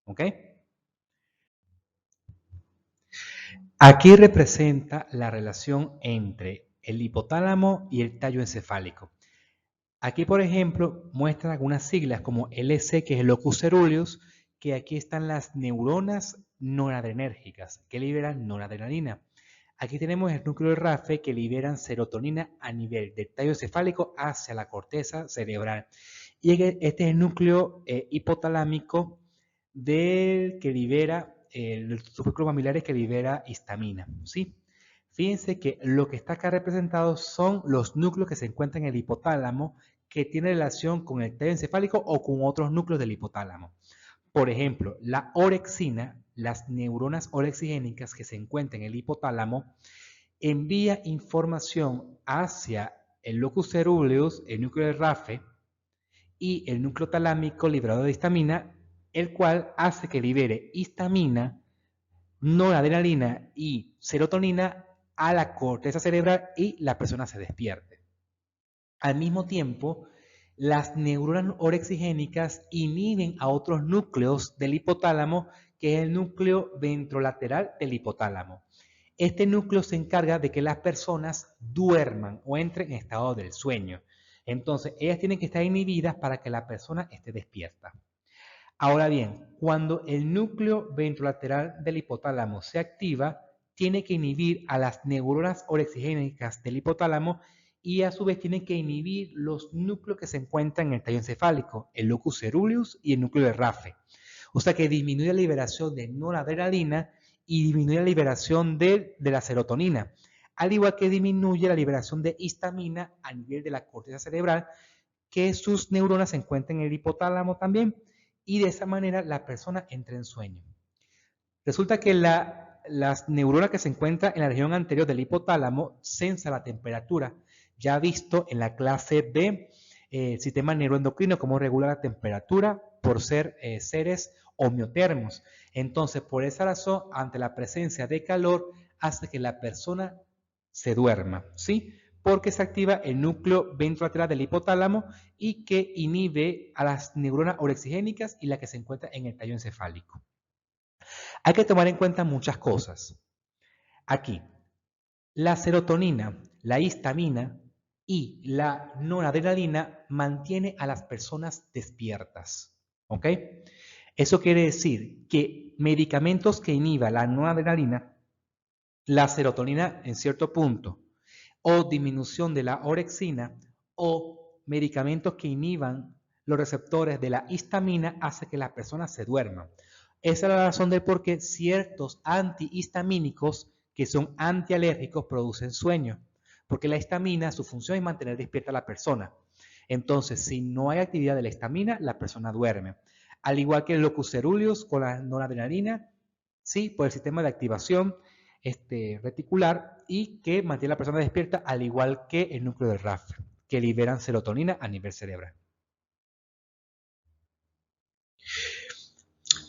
¿Ok? Aquí representa la relación entre el hipotálamo y el tallo encefálico. Aquí, por ejemplo, muestran algunas siglas como LC, que es el locus coeruleus, que aquí están las neuronas noradrenérgicas, que liberan noradrenalina. Aquí tenemos el núcleo de RAFE, que liberan serotonina a nivel del tallo encefálico hacia la corteza cerebral. Y este es el núcleo hipotalámico que libera, el subcúmulo mamilares que libera histamina, ¿sí? Fíjense que lo que está acá representado son los núcleos que se encuentran en el hipotálamo que tienen relación con el tallo encefálico o con otros núcleos del hipotálamo. Por ejemplo, la orexina, las neuronas orexigénicas que se encuentran en el hipotálamo, envía información hacia el locus coeruleus, el núcleo de RAFE, y el núcleo talámico liberador de histamina, el cual hace que libere histamina, noradrenalina y serotonina a la corteza cerebral y la persona se despierte. Al mismo tiempo, las neuronas orexigénicas inhiben a otros núcleos del hipotálamo, que es el núcleo ventrolateral del hipotálamo. Este núcleo se encarga de que las personas duerman o entren en estado del sueño. Entonces, ellas tienen que estar inhibidas para que la persona esté despierta. Ahora bien, cuando el núcleo ventrolateral del hipotálamo se activa, tiene que inhibir a las neuronas orexigénicas del hipotálamo y a su vez tiene que inhibir los núcleos que se encuentran en el tallo encefálico, el locus coeruleus y el núcleo de RAFE. O sea que disminuye la liberación de noradrenalina y disminuye la liberación de la serotonina, al igual que disminuye la liberación de histamina a nivel de la corteza cerebral, que sus neuronas se encuentran en el hipotálamo también, y de esa manera la persona entra en sueño. Resulta que las neuronas que se encuentran en la región anterior del hipotálamo sensa la temperatura, ya visto en la clase de sistema neuroendocrino, cómo regula la temperatura por ser seres homeotermos. Entonces, por esa razón, ante la presencia de calor, hace que la persona se duerma, ¿sí? Porque se activa el núcleo ventrolateral del hipotálamo y que inhibe a las neuronas orexigénicas y la que se encuentra en el tallo encefálico. Hay que tomar en cuenta muchas cosas. Aquí, la serotonina, la histamina y la noradrenalina mantiene a las personas despiertas. ¿Ok? Eso quiere decir que medicamentos que inhiban la noradrenalina, la serotonina en cierto punto, o disminución de la orexina, o medicamentos que inhiban los receptores de la histamina, hace que la persona se duerma. Esa es la razón de por qué ciertos antihistamínicos que son antialérgicos producen sueño, porque la histamina, su función es mantener despierta a la persona. Entonces, si no hay actividad de la histamina, la persona duerme. Al igual que el locus coeruleus con la noradrenalina, sí, por el sistema de activación reticular y que mantiene a la persona despierta, al igual que el núcleo del RAF, que liberan serotonina a nivel cerebral.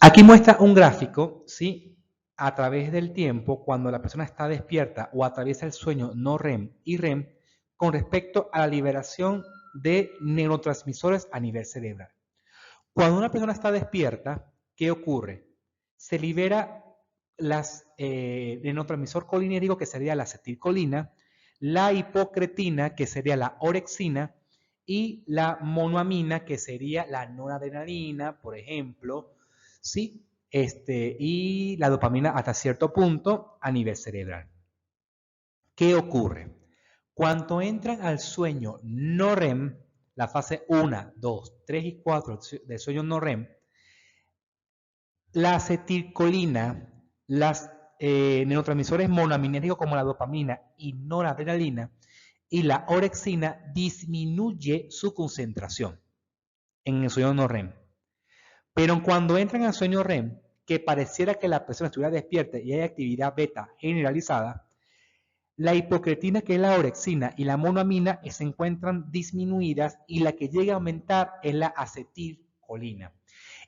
Aquí muestra un gráfico, ¿sí? A través del tiempo, cuando la persona está despierta o atraviesa el sueño no REM y REM, con respecto a la liberación de neurotransmisores a nivel cerebral. Cuando una persona está despierta, ¿qué ocurre? Se libera el neurotransmisor colinérgico, que sería la acetilcolina, la hipocretina, que sería la orexina, y la monoamina, que sería la noradrenalina, por ejemplo, ¿sí? Y la dopamina hasta cierto punto a nivel cerebral. ¿Qué ocurre? Cuando entran al sueño no REM, la fase 1, 2, 3 y 4 del sueño no REM, la acetilcolina, los neurotransmisores monoaminérgicos como la dopamina y noradrenalina y la orexina disminuye su concentración en el sueño no REM. Pero cuando entran al sueño REM, que pareciera que la persona estuviera despierta y hay actividad beta generalizada, la hipocretina, que es la orexina, y la monoamina se encuentran disminuidas y la que llega a aumentar es la acetilcolina.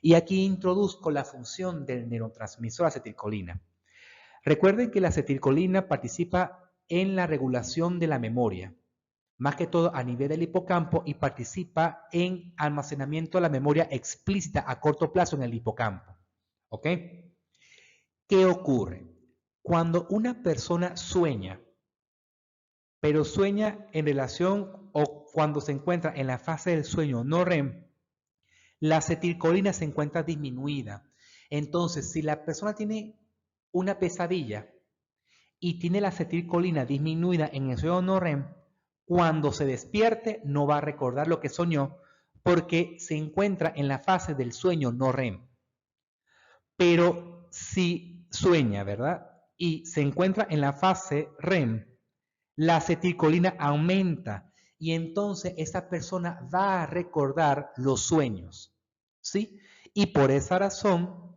Y aquí introduzco la función del neurotransmisor acetilcolina. Recuerden que la acetilcolina participa en la regulación de la memoria, más que todo a nivel del hipocampo, y participa en almacenamiento de la memoria explícita a corto plazo en el hipocampo. ¿Ok? ¿Qué ocurre? Cuando una persona sueña, pero sueña en relación o cuando se encuentra en la fase del sueño no REM, la acetilcolina se encuentra disminuida. Entonces, si la persona tiene una pesadilla y tiene la acetilcolina disminuida en el sueño no REM, cuando se despierte no va a recordar lo que soñó porque se encuentra en la fase del sueño no REM. Pero si sueña, ¿verdad? Y se encuentra en la fase REM, la acetilcolina aumenta y entonces esa persona va a recordar los sueños, ¿sí? Y por esa razón,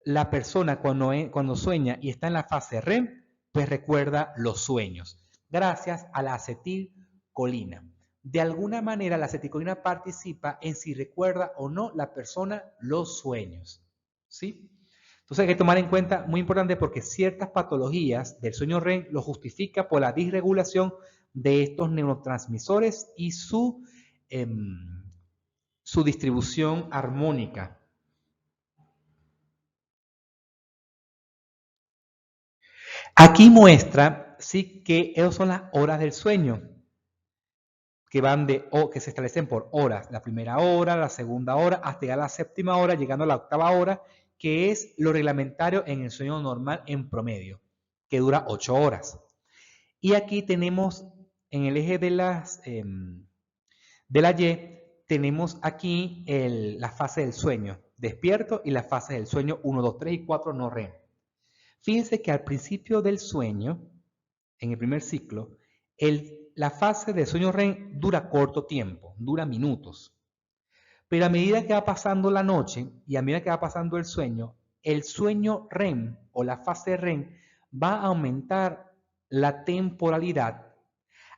la persona cuando sueña y está en la fase REM, pues recuerda los sueños, gracias a la acetilcolina. De alguna manera, la acetilcolina participa en si recuerda o no la persona los sueños, ¿sí? Entonces hay que tomar en cuenta, muy importante, porque ciertas patologías del sueño REM lo justifica por la disregulación de estos neurotransmisores y su distribución armónica. Aquí muestra, sí, que esas son las horas del sueño, que se establecen por horas. La primera hora, la segunda hora, hasta llegar a la séptima hora, llegando a la octava hora, que es lo reglamentario en el sueño normal en promedio, que dura 8 horas. Y aquí tenemos, en el eje de la Y, tenemos aquí la fase del sueño despierto y la fase del sueño 1, 2, 3 y 4 no REM. Fíjense que al principio del sueño, en el primer ciclo, la fase del sueño REM dura corto tiempo, dura minutos. Pero a medida que va pasando la noche y a medida que va pasando el sueño REM o la fase REM va a aumentar la temporalidad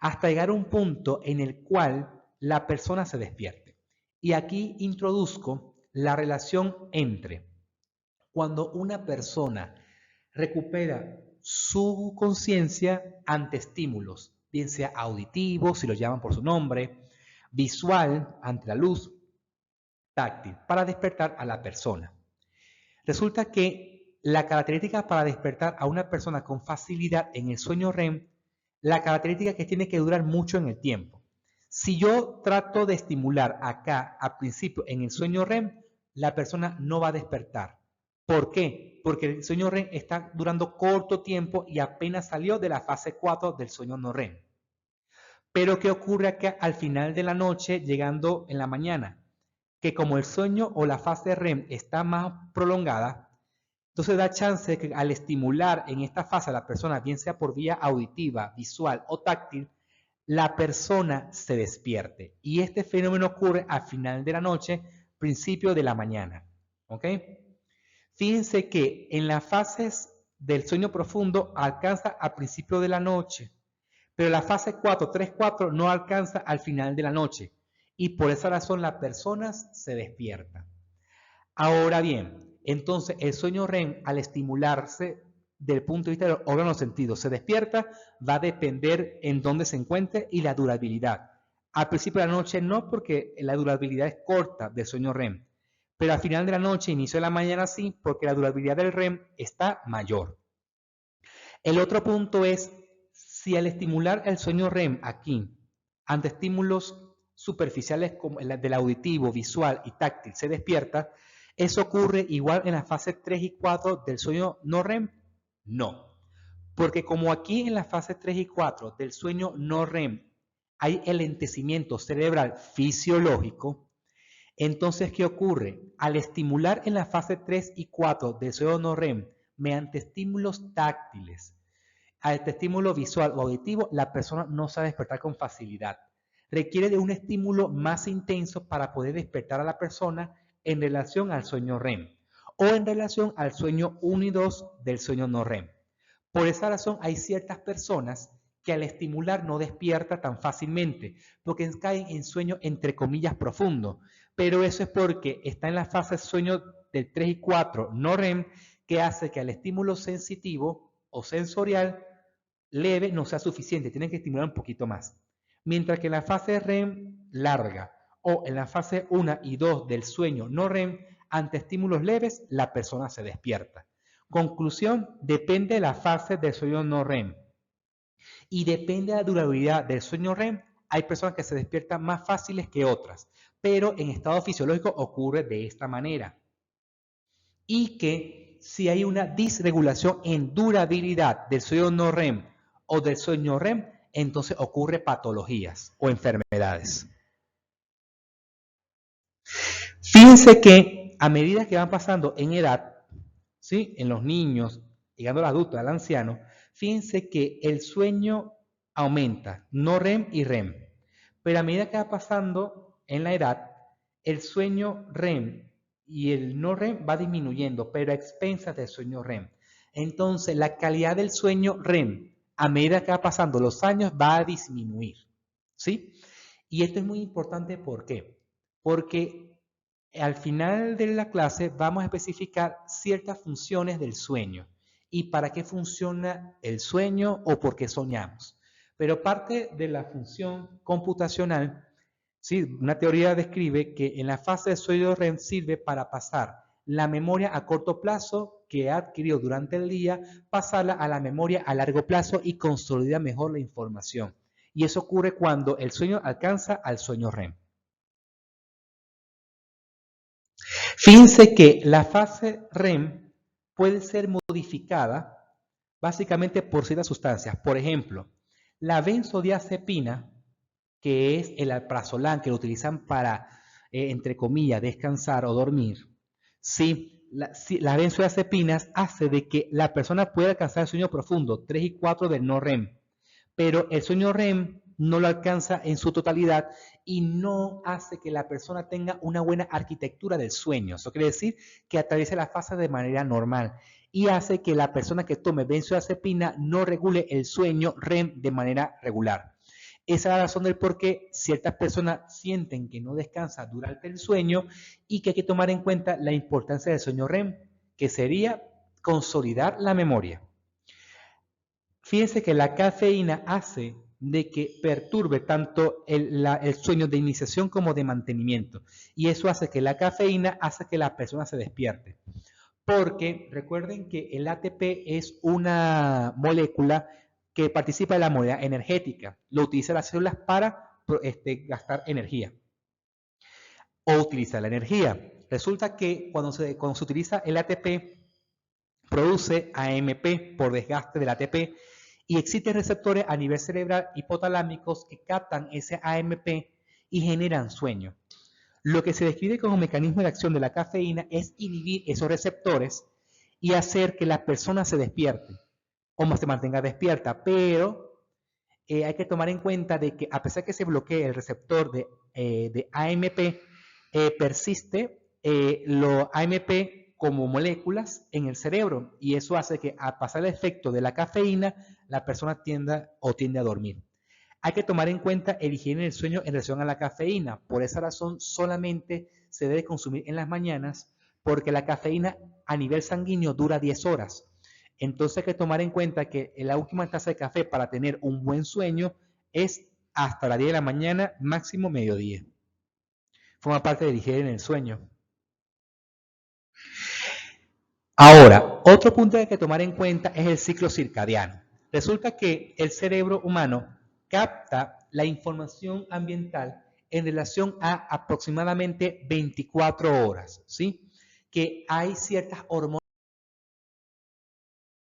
hasta llegar a un punto en el cual la persona se despierte. Y aquí introduzco la relación entre cuando una persona recupera su conciencia ante estímulos, bien sea auditivo, si lo llaman por su nombre, visual, ante la luz, táctil, para despertar a la persona. Resulta que la característica para despertar a una persona con facilidad en el sueño REM, la característica es que tiene que durar mucho en el tiempo. Si yo trato de estimular acá al principio en el sueño REM, la persona no va a despertar. ¿Por qué? Porque el sueño REM está durando corto tiempo y apenas salió de la fase 4 del sueño no REM. Pero ¿qué ocurre acá al final de la noche, llegando en la mañana? Que como el sueño o la fase REM está más prolongada, entonces da chance de que al estimular en esta fase a la persona, bien sea por vía auditiva, visual o táctil, la persona se despierte. Y este fenómeno ocurre al final de la noche, principio de la mañana. ¿Ok? Fíjense que en las fases del sueño profundo alcanza al principio de la noche, pero la fase 4, 3, 4 no alcanza al final de la noche. Y por esa razón las personas se despiertan. Ahora bien, entonces el sueño REM, al estimularse del punto de vista de los órganos sentidos, se despierta, va a depender en dónde se encuentre y la durabilidad. Al principio de la noche no, porque la durabilidad es corta del sueño REM, pero al final de la noche, inicio de la mañana sí, porque la durabilidad del REM está mayor. El otro punto es, si al estimular el sueño REM aquí, ante estímulos superficiales como el del auditivo, visual y táctil, se despierta, ¿eso ocurre igual en las fases 3 y 4 del sueño no REM? No. Porque como aquí en las fases 3 y 4 del sueño no REM hay elentecimiento cerebral fisiológico, entonces, ¿qué ocurre? Al estimular en la fase 3 y 4 del sueño no REM mediante estímulos táctiles, a este estímulo visual o auditivo, la persona no se va a despertar con facilidad. Requiere de un estímulo más intenso para poder despertar a la persona en relación al sueño REM o en relación al sueño 1 y 2 del sueño no REM. Por esa razón hay ciertas personas que al estimular no despierta tan fácilmente, porque caen en sueño entre comillas profundo, pero eso es porque está en la fase de sueño del 3 y 4 no REM, que hace que al estímulo sensitivo o sensorial leve no sea suficiente, tienen que estimular un poquito más. Mientras que en la fase REM larga o en la fase 1 y 2 del sueño no REM ante estímulos leves, la persona se despierta. Conclusión, depende de la fase del sueño no REM. Y depende de la durabilidad del sueño REM, hay personas que se despiertan más fáciles que otras, pero en estado fisiológico ocurre de esta manera. Y que si hay una disregulación en durabilidad del sueño no REM o del sueño REM, entonces ocurre patologías o enfermedades. Fíjense que a medida que van pasando en edad, ¿sí? En los niños, llegando al adulto, al anciano, fíjense que el sueño aumenta, no REM y REM. Pero a medida que va pasando en la edad, el sueño REM y el no REM va disminuyendo, pero a expensas del sueño REM. Entonces, la calidad del sueño REM, a medida que va pasando los años, va a disminuir, ¿sí? Y esto es muy importante, ¿por qué? Porque al final de la clase vamos a especificar ciertas funciones del sueño y para qué funciona el sueño o por qué soñamos. Pero parte de la función computacional, ¿sí? Una teoría describe que en la fase de sueño REM sirve para pasar la memoria a corto plazo que ha adquirido durante el día, pasarla a la memoria a largo plazo y consolida mejor la información. Y eso ocurre cuando el sueño alcanza al sueño REM. Fíjense que la fase REM puede ser modificada básicamente por ciertas sustancias. Por ejemplo, la benzodiazepina, que es el alprazolam que lo utilizan para, entre comillas, descansar o dormir. Sí, las benzodiazepinas hace de que la persona pueda alcanzar el sueño profundo, 3 y 4 del no REM, pero el sueño REM no lo alcanza en su totalidad y no hace que la persona tenga una buena arquitectura del sueño. Eso quiere decir que atraviesa la fase de manera normal y hace que la persona que tome benzodiazepina no regule el sueño REM de manera regular. Esa es la razón del por qué ciertas personas sienten que no descansa durante el sueño y que hay que tomar en cuenta la importancia del sueño REM, que sería consolidar la memoria. Fíjense que la cafeína hace de que perturbe tanto el sueño de iniciación como de mantenimiento. Y eso hace que la cafeína hace que la persona se despierte. Porque recuerden que el ATP es una molécula que participa en la moneda energética. Lo utilizan las células para gastar energía o utilizar la energía. Resulta que cuando se utiliza el ATP, produce AMP por desgaste del ATP y existen receptores a nivel cerebral hipotalámicos que captan ese AMP y generan sueño. Lo que se describe como mecanismo de acción de la cafeína es inhibir esos receptores y hacer que la persona se despierte o se mantenga despierta, pero hay que tomar en cuenta de que a pesar que se bloquee el receptor de AMP, persiste lo AMP como moléculas en el cerebro y eso hace que al pasar el efecto de la cafeína, la persona tiende a dormir. Hay que tomar en cuenta el higiene del sueño en relación a la cafeína. Por esa razón, solamente se debe consumir en las mañanas porque la cafeína a nivel sanguíneo dura 10 horas. Entonces hay que tomar en cuenta que la última taza de café para tener un buen sueño es hasta las 10 de la mañana, máximo mediodía. Forma parte del higiene en el sueño. Ahora, otro punto que hay que tomar en cuenta es el ciclo circadiano. Resulta que el cerebro humano capta la información ambiental en relación a aproximadamente 24 horas, ¿sí? Que hay ciertas hormonas